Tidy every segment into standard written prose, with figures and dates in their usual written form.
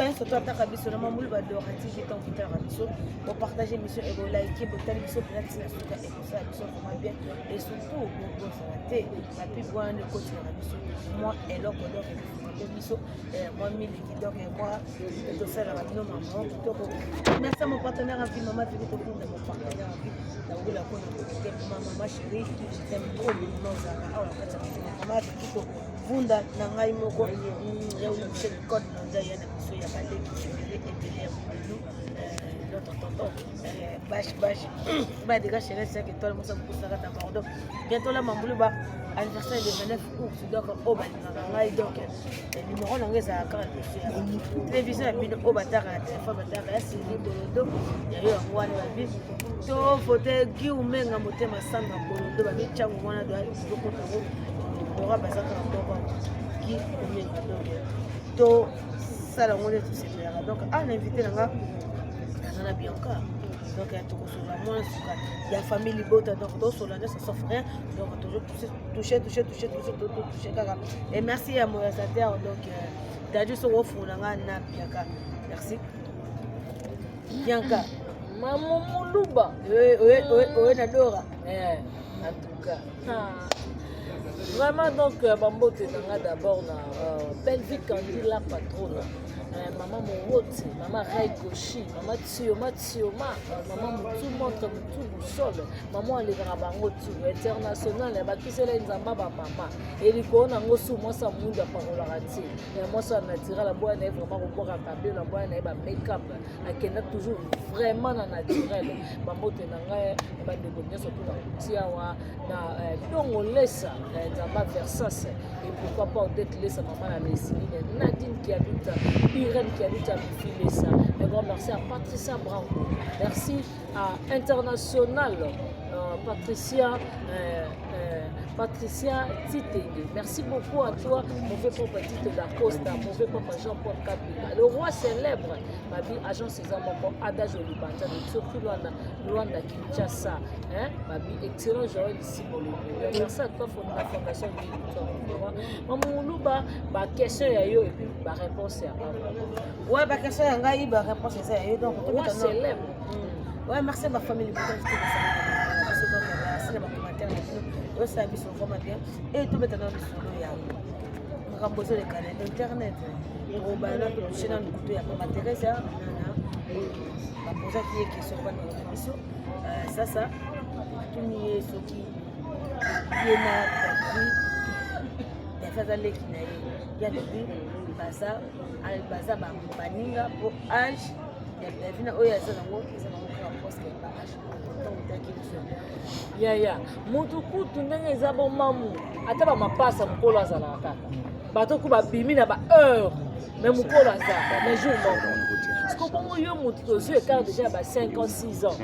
bien surtout à biso na mamulu ba dorative tant que biso pour partager mission et liker pour tali biso peut-être na suka et pour ça biso vraiment bien et surtout pour santé la plus bonne de côté na biso moi et l'autre donc biso moi mille qui donc moi tout ça la radio maman donc merci à mon partenaire en vie maman qui pour mon partenaire en vie la où la connait maman chérie je t'aime trop non ça ah la kata maman tout vunda na ngai moko ya ulishe code na nzai ya biso ya bale qui et notre tonton bash ba déjà chérie c'est que toi le monde pour ça pardon bientôt la mamboulou ba anniversaire de 29 août donc au bali ngai donc numéro na ngai za 40 télévision ya bino au batara téléphone batara ya sili bolodo ya yo ngwana ba bi to fote gi umenga motema sanga bolodo ba bi changu mwana do ko ko aura besoin de qui donc ça la monnaie tout c'est donc un invité là dans la Bianca donc il y a famille libota donc tout sur la ça s'offre rien donc toujours toucher et merci à mon réalisateur donc Dadju so wofu na Bianca merci Bianca maman Muluba oui nadora en tout cas vraiment donc bambote nanga d'abord na Pelvic Candila patronne maman Morote, maman Raikoshi, maman Tsioma, maman Moutou montre Moutou Boussole, maman Alekara Bangotu, international, et Bakisela Nzamba maman. Et les corons en osu, moi ça mouille à parolarati. Et moi ça naturel, la boîte est vraiment au bord à cabler, la boîte est make-up, à qui est toujours vraiment naturel. Bambote nanga, et bah de bonheur surtout dans Tiawa, na donc on laisse Nzamba Versas. Et pourquoi pas peut-être laisser maman la Messine, Nadine qui habite Irène qui habite à filer ça. Un grand merci à Patricia Branco. Merci à International Patricia Titenge. Merci beaucoup à toi, mauvais papa Tite d'Acosta, mauvais papa Jean-Paul Kabila. Le roi célèbre, ma vie, agent César Moko, Ada Jolibanta, de Tsoku Luanda Kinshasa. Ma vie, excellent Joël ici pour le monde. Merci à toi, Fondation Victoire. Maman Moulouba, ma question est yo et puis ma réponse est à moi. Ouais, ma question est à moi, ma réponse est à yo. Donc, roi célèbre. Ouais, merci à ma famille. Merci à ma commentaire. Ça biso vraiment bien et tout maintenant biso ya ramboser les canaux internet au bana to china nkuto ya mama Teresa nana ba posa qui est question kwa biso sasa tuni soki yena tapi ya faza leki na ye ya depuis baza ba baninga pour âge ya vina oya sana ngo kwa poste ba âge ya mutu kutu ndenge eza bo mamu ata ba mapasa mukolo azalaka kaka bato ku babimi na ba heure mais mukolo aza mais jour moko parce que bongo yo mutu tozwi écart déjà ba 5 ans 6 ans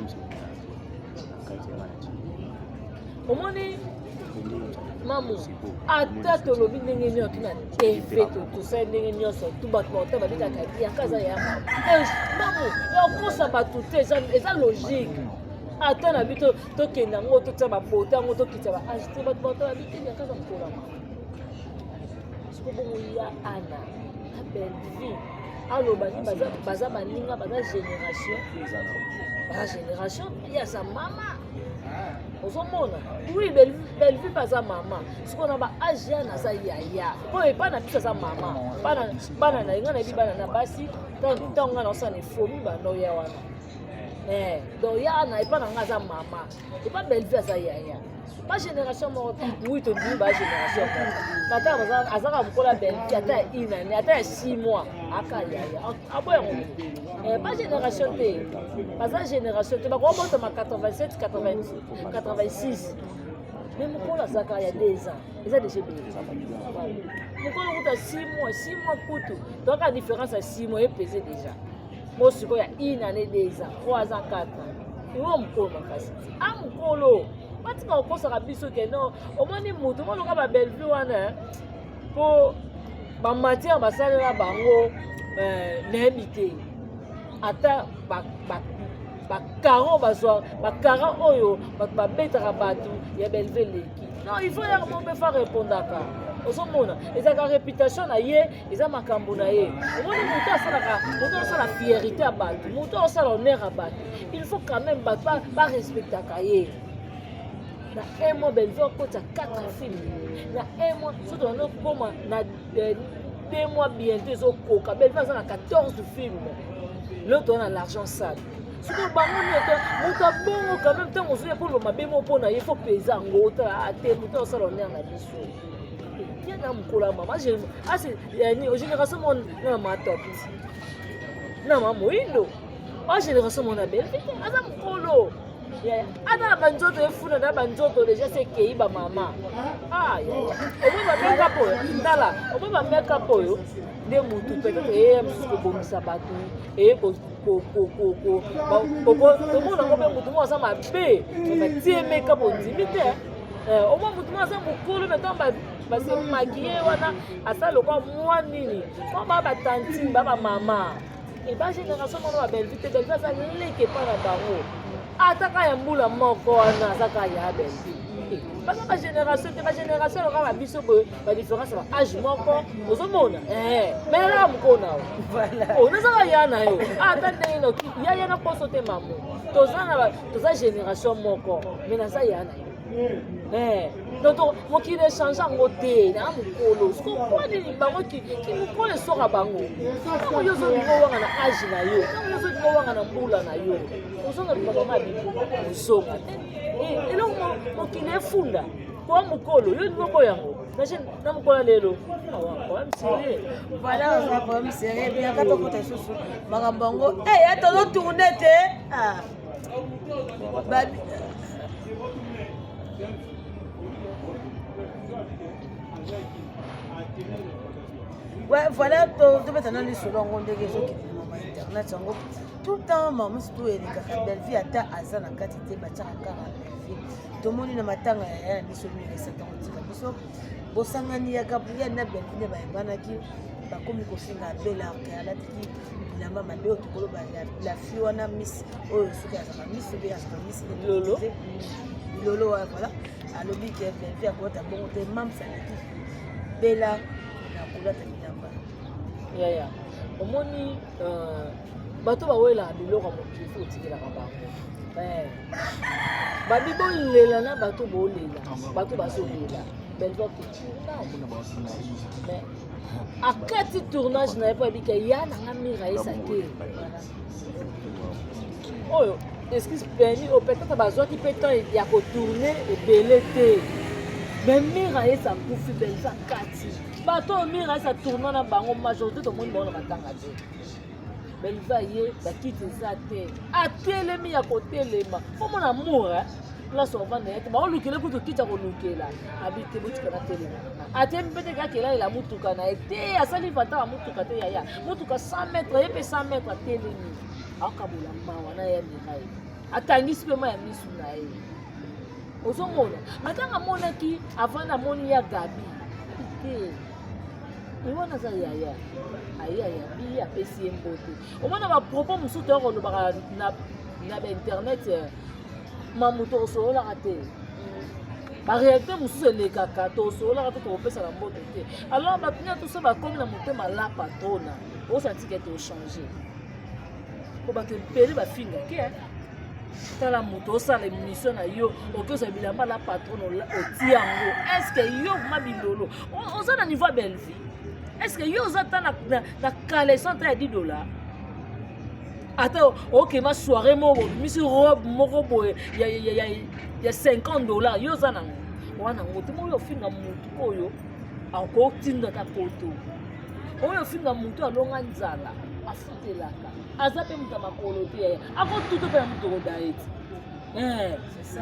omoni mamu ata tolobi ndenge nyonso tuna tv tosali ndenge nyonso tu bato baota babikaka yakaza ya mamu yakosa bato te eza logique ata na bito tokenda ngo totia babota ngo tokita ba acheter bato bato babite ya kaza mkola siko bongo ya ana na Belleville aloba ni baza baninga baza génération ya sa mama ozomona oui Belleville baza mama siko na ba age ya na za yaya po epa na biso za mama bana na inga na bi bana na basi tango na osana fomi bano ya wana donc ya na pas na ngaza mama et pas Belleville za yaya pas génération mort oui to dit ba génération tata baza azaka mkola Belleville ata inane ata 6 mois aka yaya aboya ngo pas génération te baza génération te ba ko bota ma 87 86 mais mkola zaka ya 2 ans eza déjà bien mkola kuta 6 mois kutu donc la différence à 6 mois est pesé déjà. Moi, je suis une année, 2 ans, 3 ans, 4 ans. Et on me colle ma face. Ah, mon colo. Pas de quoi on s'en biso que non. Au moins, les mots, tout le monde a Belleville, pour ma matière, ma salle là, bango, n'imité. Attends, ba caron, ba caron, oyo, ba bête rabatou, il y a Belleville. Non, il faut y avoir faire répondre à ça. osomona ezaka réputation na ye eza makambo na ye omoni moto asala fierté ya bato moto asala honneur ya bato il faut quand même bato barespectaka ye na un mois Bellevue okota 4 films na un mois soki okoma na 2 mois bientôt ezokoka Bellevue aza na 14 films l'autre on a l'argent sale soki bango moto abongo quand même ntango ozoya mpo loma bemo mpo na ye fo pesa yango otala ate moto osala honneur na biso tia na mokolo ya mama génération mo na matop na mama moyindo o génération mo na Bellevue aza mokolo ata na banzoto efuna na banzoto deja sekei bamama omoi bamekap oyo tala omoi bamekap oyo nde mutu peut-être eye mosusu kobomisa bato eye tomona ngo mpe mutu mo aza mabe batie mekap ondimi te omoi mutu mo aza mokolo metan basemakie wana asala lokwa mwa nini mo baa batantine baa bamama eba génération mono ba Bellevue te Bellevue aza leke epa na bango ataka ya mbula moko wana azaka ya Bellevue baza bagénération te bagénération loka babiso boye badiférence ya baage moko ozomona menelaka mokolo na yo nazaka ya na yo ata ndenge noki yaya na poso te mamo toza génération moko me naza ya na yo donc mokili echange yango te na mokolo sikokuwa nini bango mokolo esoka bango ntango yo ozolinga owanga na age na yo ntango yo ozolinga owanga na mbula na yo ozonga bimabama ya bibu ozonga te eloko mokili efunda kwa mokolo yo lingo boyango na mokolo lelo problème sérieux voilà oza problème sérieux biaka tokota lisusu makambo yango tozotourne te ouais voilà to betana lisolo ngo ndenge ezokende mama internet yango tout le temps mama surtout elekaka Bellevue ata aza na kati te batiaka kaka Bellevue tomoni na matanga ya biso miresata kotika biso bosangani ya Gabriel na Bellevue ne bayebanaki bakomi kofinga belarke alatiki bilamba mabe oyo tokoloba la fille wana miss oyo soki azaka miss obe azaka miss lolo voilà alobi ke Bellevue akota bongo te mamsalaki bela na kolata bilamba yaya omoni bato bawela biloko mokili fo otikelaka bango babi bolela na bato bolela bato bazolela Bellevue mais akati tournage na ye po abika ya nanga mira esa te oyo excuse permis o peut-être bazwaki mpe temps ya kotourne ebele te mais mira esa kufi Bellevue akati bato mira esa tourna na bango majorité tomoni bango na matanga te Bellevue aye bakiti eza te atelemi ya kotelema omona amour place ovanda ye te baolukele kutu kiti ya kolukela abi te botika na telema atemi mpe te kakelalela motuka na ye te asali fata bamotuka te yaya motuka 100 mètre ye mpe 100 mètre atelemi aokabola mawa na ya mira ye atangisi mpe ma ya misu na ye ozomona matanga amonaki avant namoni ya Gabi te wana aza yaya ayaya bi apesi ye mbote omona bapropos mosusu to yakolobaka na bainternet mamuto osololaka te baréalité mosusu elekaka tosololaka te tokopesaka mbote te alors bato nyonso toso bakomi na motema lapa tona osantike tochange po bato ebele bafingake tala moto osala émission na yo okozwa bilamba la patron oti yango estce yo ma bilolo oza na niveau ya Bellevue est-ce que yo oza ta na caleçon ta ya $10 ata okema soirée moko misi robe moko boye ya $50 yo oza nango wana ngo te oyo ofinga motu oyo akotinda ta poto oyo ofinga motu alonga nzala afutelaka aza mpe moto ya makolo te akotuta mpe na moto kodaye ti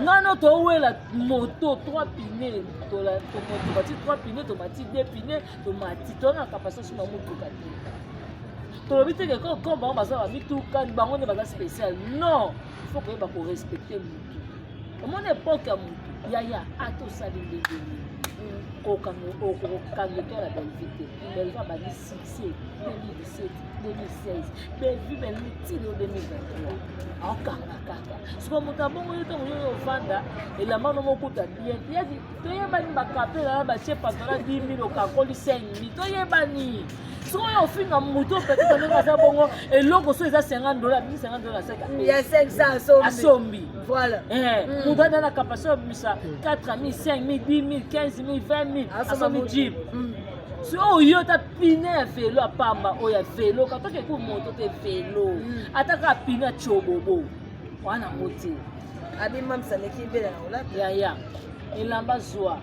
ngano towela moto 3 pine tomati 3 pine tomati 2 pine tomati tona kapasité na motuka te tolobi teke ko bango baza bamituka bango nde baza spécial non il faut koyeba korespecte motu omona époke ya motu yaya ata osali ndenge nini okokangeka la Belgique Belgique abandi succès 2017 2016 Belgique belitili 2023 akanga kaka siko moto abongo yo ntango yo ovanda elamba no mokuta bien yadi toyebani bakapela na batie pantalon 10 000 okakoli 5 000 toyebani siko yo ofinga moto peut-être ndenge aza bongo eloko so eza $50 $50 il y a 500 asombi voilà moto ada na capacité obimisa 4 000 5 000 10 000 15 000 20 000 asombi jeep si oyo ta pine ya velo apamba oyo ya velo katoke ku moto te velo ataka pine chobobo wana mote abima msaleki bela na ola ya elamba zwa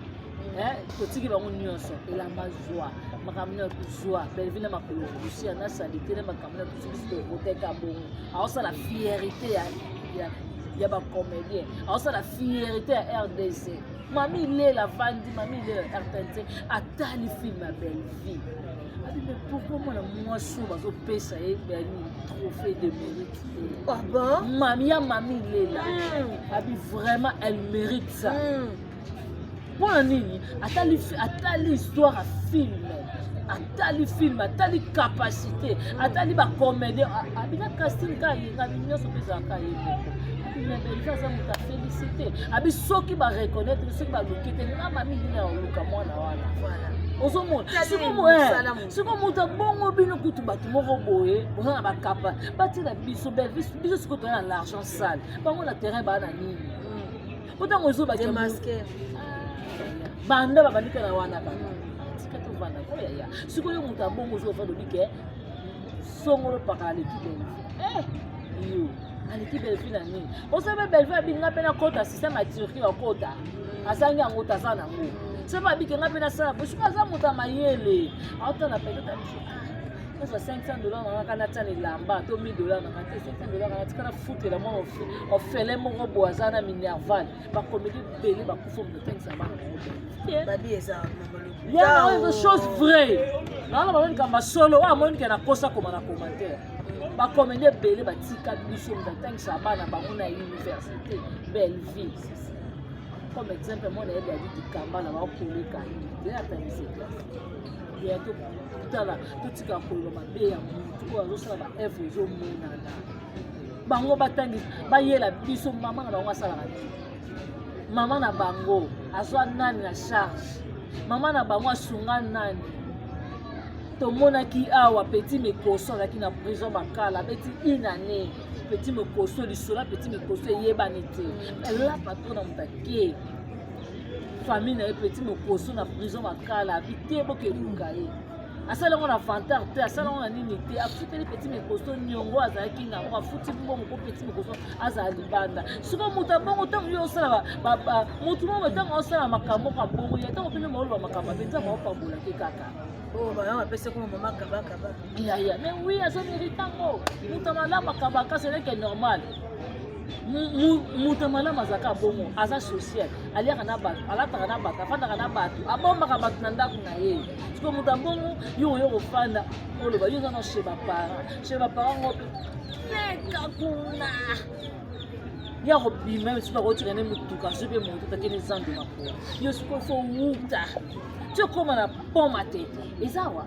totiki bango nyonso elamba zwa makambo na kuzwa Belleville makolo kusia na salite na makambo na kusia koteka bongo aosala fierté ya ba comédien aosala fierté ya RDC Mami Lela Vandi, Mami Lela RTNC, atali film à Belleville. Mais pourquoi moi je suis un trophée de mérite? Ah bon? Mami Lela, vraiment elle mérite ça. Pour un nini, atali histoire à film. Atali film, atali capacité, atali ba comédie, abina casting ka yenga nyonso pesa ka yenga. Mais Belleville ça muta félicité. Abi soki ba reconnaître, soki ba lokete na mami ni na luka mwana wana. Voilà. Ozomona. Siko muta bongo bino kutu batu moko boye, bona ba kapa. Bati na biso Belleville, biso siko to na l'argent sale. Bango na terrain ba na nini. Otango zo ba masquer. Banda ba bandika na wana ba. Ya siko yo muta bongo zo fa dobike songolo pakala l'équipe yo l'équipe Belleville na nini osabe Belleville binga pena kota système a Turquie wa kota asangi yango taza nango sema bikenga pena sala bo siko za muta mayele auto na peut-être ça $500 na kana tani lamba to $1000 na kate $500 na tikana fute la mo ofele mo boazana minerval ba comédie belé ba kufa mo tengisa ba babi eza il y a des choses vraies. Là, on a un solo, on a un cosa comme un commentaire. Ba comédie belé, ba tika biso m'dattend ça ba na bango na université Belleville. Comme exemple, moi na yeba dit kamba na ba koleka. Déjà tani c'est. Ya to tala, to tika kolo ma be ya mutu ko azo sala ba œuvre zo monana. Bango batangi ba yela biso mama na bango sala na. Mama na bango azwa nani na charge. Maman na bango asunga nani tomonaki awa petit mekoso laki na prison bakala beti inane petit mekoso lisola petit mekoso yebani te la patron na mutake famille na petit mekoso na prison bakala bite boke lukaye asala ngona vantar te asala ngona nini te afuteli petit mekoso nyongo azalaki na mo afuti mbongo ko petit mekoso azali banda siko muta bongo tango yo sala ba mutu mo tango osala makambo ka bongo ya tango pene mo lo makambo benza mo pambola ke kaka oh ba na pesa ko mama kabaka ba ya mais oui azo méritango muta malama kabaka c'est que normal muta malama zaka bongo aza social aliaka na bato alataka na bato afandaka na bato abombaka bato na ndako na ye siko muta bongo yo kofanda oloba yo zana chez bapara ngope leka kuna ya kobima siko kotika ne mutuka sope moto takene zando mapo yo siko fo wuta tio koma na poma tete ezawa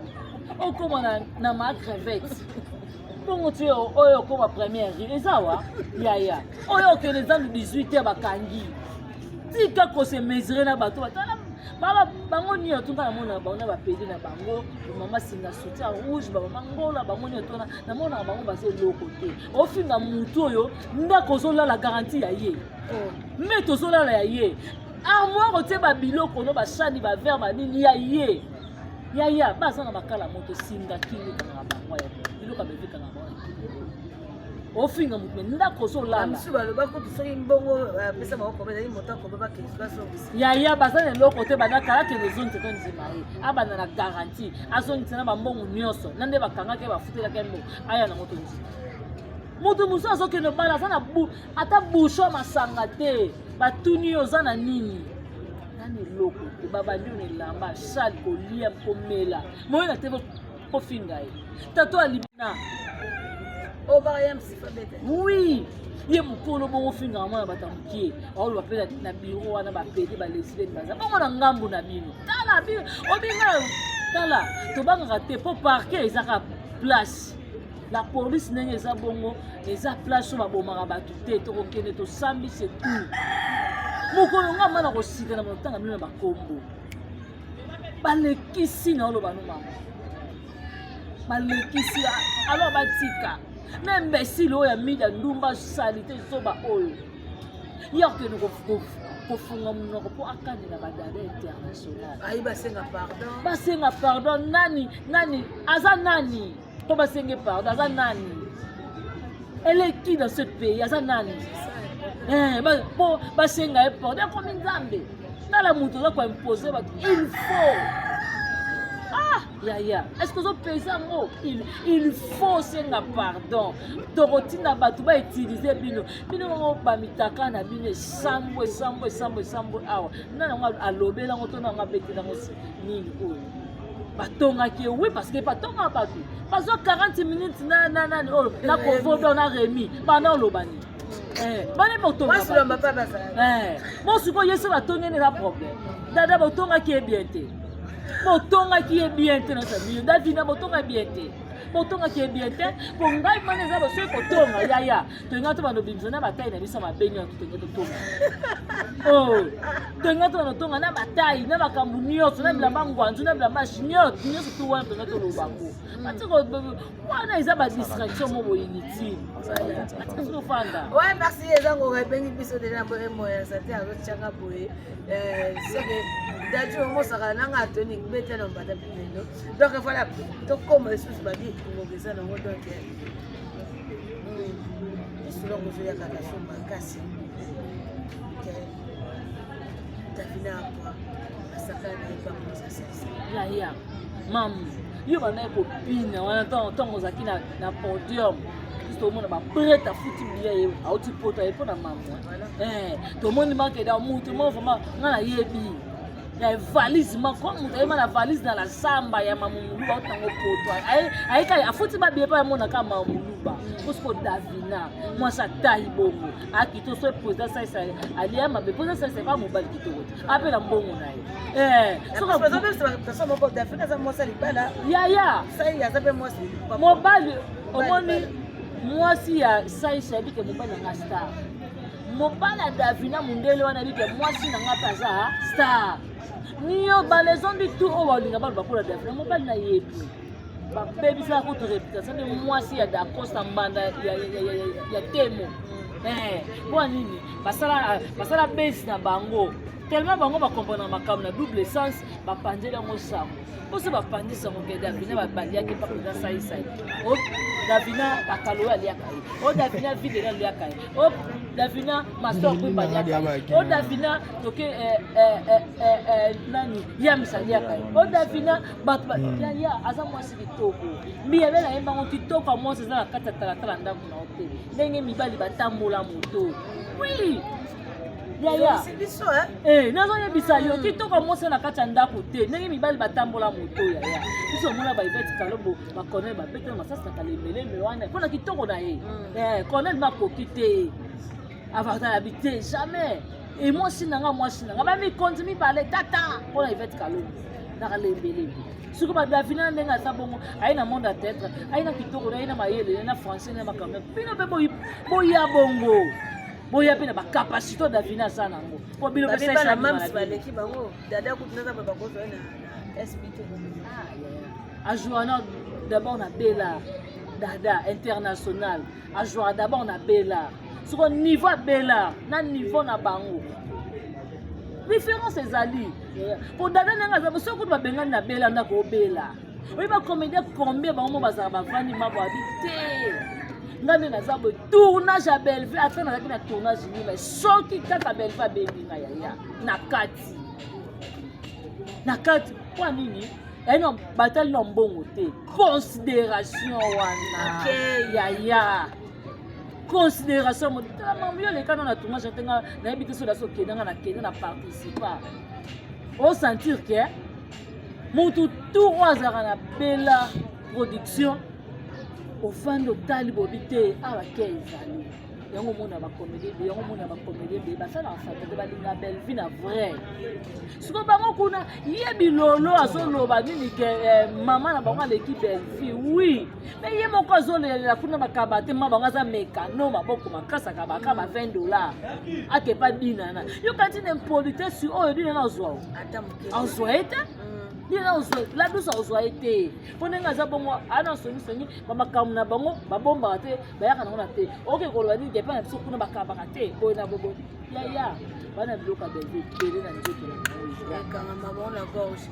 okoma na ma crevette bongo tu oyo koma première ezawa ya oyo okene zando 18h bakangi tika ko se mesurer na bato batala baba bango ni otunga na mona bango na bapedi na bango mama singa soutien rouge baba mangola bango ni otona na mona bango base loko te ofinga mutu oyo ndako zola la garantie ya ye mais tozola la ya ye armoire otie ba biloko no ba chani ba verre ba nini ya ye ya baza na makala moto singa kingi kana bango ya biloko bevika na bango ofinga mutu ndako zola misu baloba ko soki mbongo pesa mako komeza ni moto ko baba kesika so ya bazana loko te bana kala ke les zones te nzima ye abana na garantie azongi tsena ba mbongo nyonso nande bakanga ke bafutela ke mbo aya na moto nzima moto muso azoke no bala sana ata boucho masanga te batuni oza na nini nani loko te babandi ne lamba chal kolia komela moyo na te ko finga ye tato alibina Oh, bah, il y a un petit peu bête. Oui. Ye mukolo bongo finga mwana batamukie aolo bapela na bureau wana bapede ba lesbienne baza bongo na ngambu na bino tala bino obinga tala to banga te po parquet ezaka place la police ndenge eza bongo eza place so babomaka bato te tokokende tosambi c'est tout mokolo nga mana kosika na motanga bino na bakombo balekisi na oloba no mama balekisi alors batika même imbécile oyo ya mida ndumba salite soba oyo yakene kofunga munoko po akandela badada international Aïe, basenga pardon nani aza nani po basenge pardon aza nani elle est qui dans ce pays aza nani po basenga pardon akomi nzambe tala moto oza koimpose bato il faut Yaya, est-ce que vous payez ça? Il faut senga pardon. Dorotina Batouba utiliser bino. Bino ba mitaka na bino sambo awa. Nana nga alobe la ngoto na nga beti na ngosi nini oyo. Batonga ki oui parce que batonga batu. Parce que 40 minutes na convodo na remi. Bana lobani. Bana botonga. Moi je ne pas ça. Moi siko yeso batonga na problème. Dada botonga ki est bien té. Botonga qui est bien te na sabio Davina botonga bien te botonga qui est bien te pour ngai mana za boso botonga yaya to ngato bano bimzona batai na bisa mabeni to ngato tonga to ngato tonga na batai na bakambu nyotso na bilamba ngwanzu na bilamba nyotso nyotso to wana to ngato lobango matiko wana iza ba distraction mo boyiniti matiko fanda ouais merci ezango bengi biso déjà mbore moya ça te azo changa boye c'est que Dadju au moins ça n'a tenu bête dans bata pino donc voilà donc comme les choses babi pour ça dans donc selon que je y a quelque chose makasi que Davina quoi ça quand même pas comme ça ya mam yo bana ko pina wana tongo zaki na podium to mona ba preta futi biya ye auti poto e pona mamu to moni manque da mutu mo vraiment ngana yebi ya valise comme la valise dans la samba ya mamuluba otango poto aika afuti ba biye pa mona kama mamuluba parce que Davina moi ça taille bongo akito so président ça alia ma président ça c'est pas mobile kitoko appela mbongo naye so ka ça mon pote Davina ça moi ça libala ya ça ya ça pe moi mobile omoni moi si ya ça sabi que mobile na star mobile Davina mundele wana bi que moi si na ngata za star Nio balaison du tout au Walinga ba pour la Davina mobile na yebi ba baby ça ko to réputation de moi si ya d'accord sa mbanda ya temo bon nini basala base na bango tellement bango ba comprendre makam na double sens ba pandela ngo sango poso ba pandisa ngo ke Davina ba balia ke pa pour ça isa o Davina bakalo alia kai o Davina video alia kai o Davina master ko balia o Davina toke nani ya misalia kai o Davina ba ya aza mwasi kitoko mi ya bela yemba ngo kitoko mwasi za kata tala ndaku na hotel ndenge mibali batambola moto oui yaya nazo yebisa yo kitoko mwasi na kati ya ndako te ndenge mibali batambola moto yaya biso mona ba Yvette Kalobo ba Colonel ba bete na masasa kalemele wana mpona kitoko na ye Colonel makoki te avata habité jamais et mwasi nanga ba mi konti mi bale tata mpona Yvette Kalobo na kalemele suko ba Davina ndenge ata bongo aina monde à tête aina kitoko na aina mayele na français na makambo pino pe boya bongo boya pe na ba capacité Davina sana ngo po bilo pe ça la même pas l'équipe bango dada kutunaza ba ko na SBT a joué d'abord na Bella dada international a joué d'abord na Bella sur niveau Bella na niveau na bango différence ezali pour dada nanga za so ko ba benga na Bella na ko Bella oui ba comédien combien bango bazala ba vandi mabo habité ngane na zabo tournage à Belleville après na tournage ni mais soki kaka Belleville a bengi na yaya na kati kwa nini non batal no mbongo te considération wana yaya considération mo mamio le kana na tournage tenga na yebite so da so kenanga na kenya na participer au sentir que mutu tout wazara na Bella production ofando tali bobite awa ke ezali yango mona ba comédie yango mona ba comédie be ba sala fa te ba linga belle vie na vrai siko bango kuna ye bilolo azoloba nini ke mama na bango l'équipe belle vie oui mais ye moko azolela kuna bakaba te mama bango za mekano maboko makasa ka ba $20 ake pa dinana yo kanti n'impolitesse sur oyo dinana zwa azwa ete la douce a été. Pour les gens bon ana soni soni mama kamuna bango babomba te bayaka na ngona te. OK ko lobani ke pa so kuna bakaba te. Bo na bobo. Ya. Bana bloka bébé télé na nzoto la. Maman la gorge.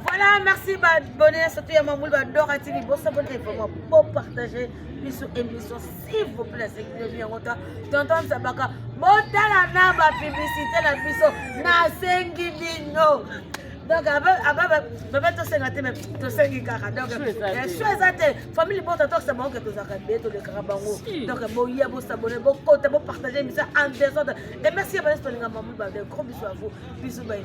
Voilà, merci bonne surtout à Mamoul Badorati bo s'abonner vraiment pour partager l'émission s'il vous plaît c'est que bien longtemps. T'entends ça baka botala na ba publicité la biso na sengi bino. Donc, avant de se gâter, même de se gâter. Donc, les famille bon, tant que c'est bon que tu as gagné, tu as carabango. Donc, bon, il y a beau s'abonner, bon côté, bon partager, mais ça en désordre. Et merci à vous, maman, gros bisous à vous, bisous, bye.